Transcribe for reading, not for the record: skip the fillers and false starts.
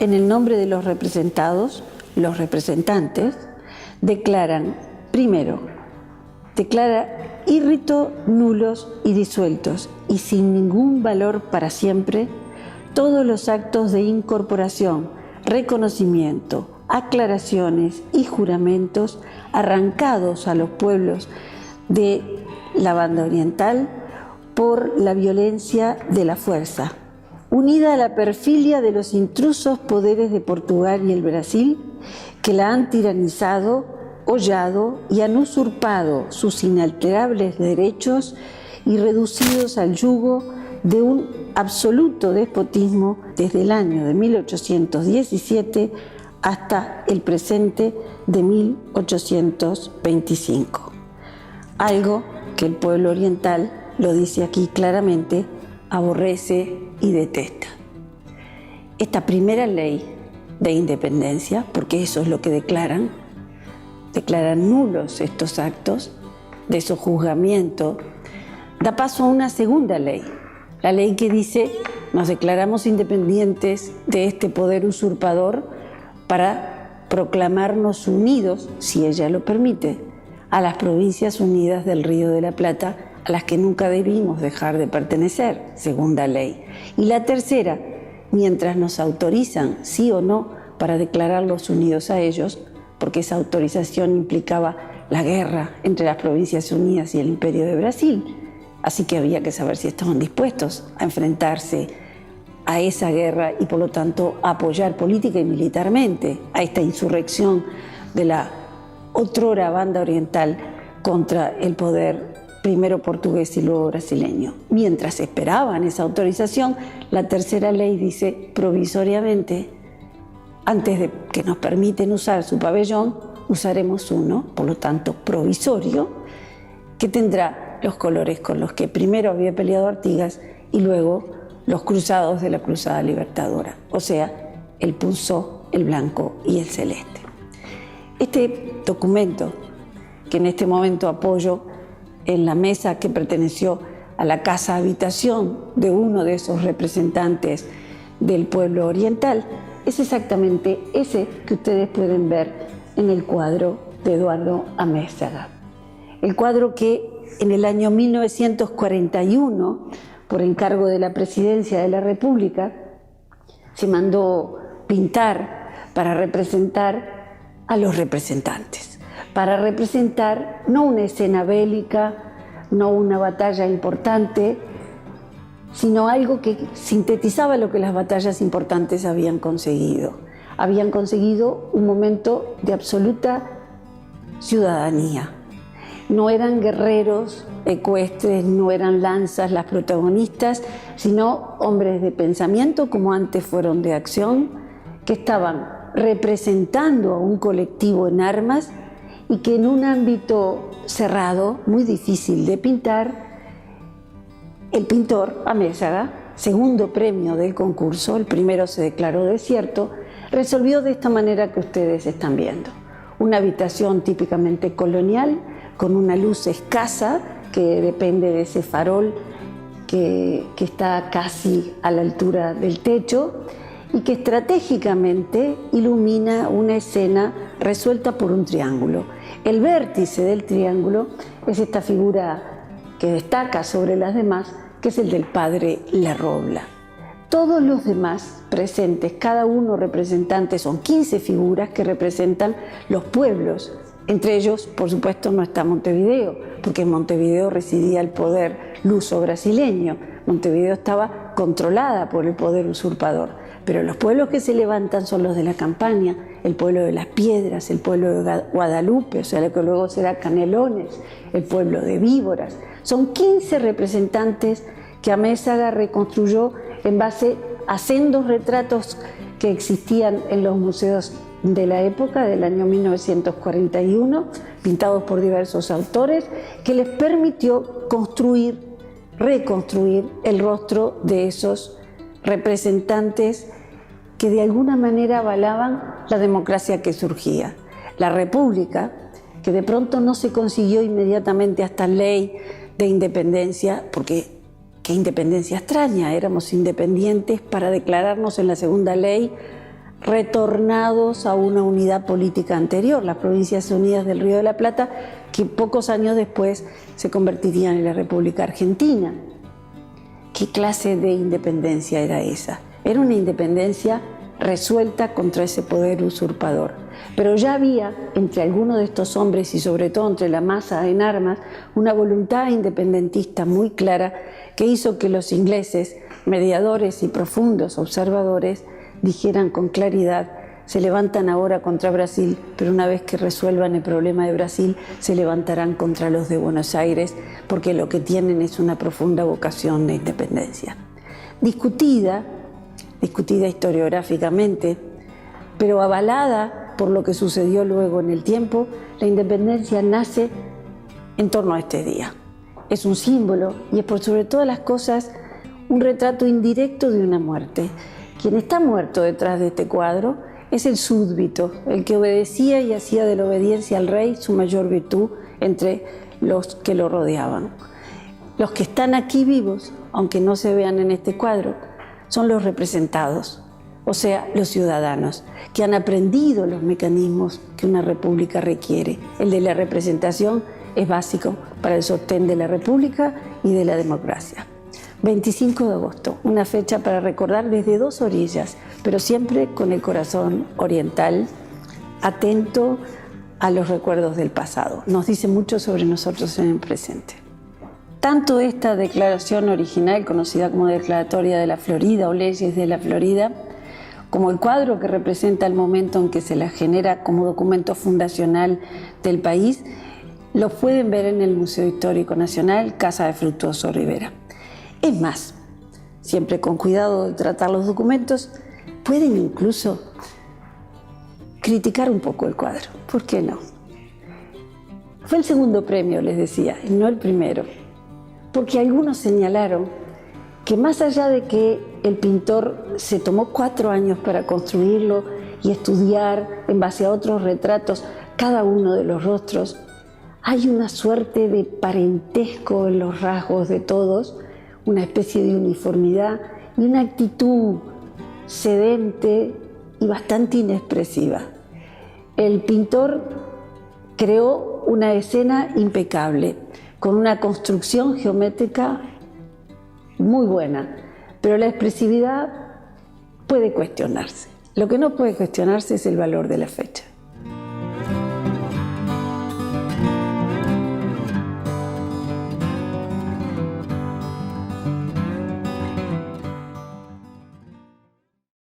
en el nombre de los representados, los representantes, declaran, primero, declara írrito, nulos y disueltos, y sin ningún valor para siempre, todos los actos de incorporación, reconocimiento, aclaraciones y juramentos arrancados a los pueblos de la banda oriental por la violencia de la fuerza, unida a la perfidia de los intrusos poderes de Portugal y el Brasil, que la han tiranizado, hollado y han usurpado sus inalterables derechos y reducidos al yugo de un absoluto despotismo desde el año de 1817 hasta el presente de 1825. Algo que el pueblo oriental, lo dice aquí claramente, aborrece y detesta. Esta primera ley de independencia, porque eso es lo que declaran nulos estos actos de sojuzgamiento, da paso a una segunda ley, la ley que dice: nos declaramos independientes de este poder usurpador para proclamarnos unidos, si ella lo permite, a las provincias unidas del Río de la Plata, a las que nunca debimos dejar de pertenecer, segunda ley. Y la tercera, mientras nos autorizan, sí o no, para declararlos unidos a ellos, porque esa autorización implicaba la guerra entre las Provincias Unidas y el Imperio de Brasil. Así que había que saber si estaban dispuestos a enfrentarse a esa guerra y por lo tanto a apoyar política y militarmente a esta insurrección de la otrora banda oriental contra el poder primero portugués y luego brasileño. Mientras esperaban esa autorización, la tercera ley dice provisoriamente: antes de que nos permiten usar su pabellón, usaremos uno, por lo tanto provisorio, que tendrá los colores con los que primero había peleado Artigas y luego los cruzados de la Cruzada Libertadora, o sea, el punzó, el blanco y el celeste. Este documento, que en este momento apoyo en la mesa que perteneció a la casa habitación de uno de esos representantes del pueblo oriental, es exactamente ese que ustedes pueden ver en el cuadro de Eduardo Amézaga. El cuadro que en el año 1941, por encargo de la Presidencia de la República, se mandó pintar para representar a los representantes, para representar no una escena bélica, no una batalla importante, sino algo que sintetizaba lo que las batallas importantes habían conseguido. Habían conseguido un momento de absoluta ciudadanía. No eran guerreros ecuestres, no eran lanzas las protagonistas, sino hombres de pensamiento, como antes fueron de acción, que estaban representando a un colectivo en armas y que en un ámbito cerrado, muy difícil de pintar, el pintor Amézaga, segundo premio del concurso, el primero se declaró desierto, resolvió de esta manera que ustedes están viendo. Una habitación típicamente colonial, con una luz escasa que depende de ese farol que está casi a la altura del techo y que estratégicamente ilumina una escena resuelta por un triángulo. El vértice del triángulo es esta figura que destaca sobre las demás, que es el del padre Larrobla. Todos los demás presentes, cada uno representante, son 15 figuras que representan los pueblos. Entre ellos, por supuesto, no está Montevideo, porque en Montevideo residía el poder luso brasileño. Montevideo estaba controlada por el poder usurpador. Pero los pueblos que se levantan son los de la Campaña, el pueblo de Las Piedras, el pueblo de Guadalupe, o sea, lo que luego será Canelones, el pueblo de Víboras. Son 15 representantes que Amézaga reconstruyó en base a sendos retratos que existían en los museos de la época, del año 1941, pintados por diversos autores, que les permitió reconstruir el rostro de esos representantes que de alguna manera avalaban la democracia que surgía. La República, que de pronto no se consiguió inmediatamente hasta ley de independencia, porque qué independencia extraña, éramos independientes para declararnos en la segunda ley retornados a una unidad política anterior, las Provincias Unidas del Río de la Plata, que pocos años después se convertirían en la República Argentina. ¿Qué clase de independencia era esa? Era una independencia resuelta contra ese poder usurpador. Pero ya había entre algunos de estos hombres y sobre todo entre la masa en armas una voluntad independentista muy clara que hizo que los ingleses, mediadores y profundos observadores, dijeran con claridad: se levantan ahora contra Brasil, pero una vez que resuelvan el problema de Brasil, se levantarán contra los de Buenos Aires, porque lo que tienen es una profunda vocación de independencia. Discutida historiográficamente, pero avalada por lo que sucedió luego en el tiempo, la independencia nace en torno a este día. Es un símbolo y es por sobre todas las cosas un retrato indirecto de una muerte. Quien está muerto detrás de este cuadro es el súbdito, el que obedecía y hacía de la obediencia al rey su mayor virtud entre los que lo rodeaban. Los que están aquí vivos, aunque no se vean en este cuadro, son los representados, o sea, los ciudadanos, que han aprendido los mecanismos que una república requiere. El de la representación es básico para el sostén de la república y de la democracia. 25 de agosto, una fecha para recordar desde dos orillas, pero siempre con el corazón oriental, atento a los recuerdos del pasado. Nos dice mucho sobre nosotros en el presente. Tanto esta declaración original, conocida como Declaratoria de la Florida o Leyes de la Florida, como el cuadro que representa el momento en que se la genera como documento fundacional del país, lo pueden ver en el Museo Histórico Nacional, Casa de Fructuoso Rivera. Es más, siempre con cuidado de tratar los documentos, pueden incluso criticar un poco el cuadro. ¿Por qué no? Fue el segundo premio, les decía, y no el primero, porque algunos señalaron que más allá de que el pintor se tomó 4 años para construirlo y estudiar en base a otros retratos cada uno de los rostros, hay una suerte de parentesco en los rasgos de todos, una especie de uniformidad y una actitud sedente y bastante inexpresiva. El pintor creó una escena impecable, con una construcción geométrica muy buena, pero la expresividad puede cuestionarse. Lo que no puede cuestionarse es el valor de la fecha.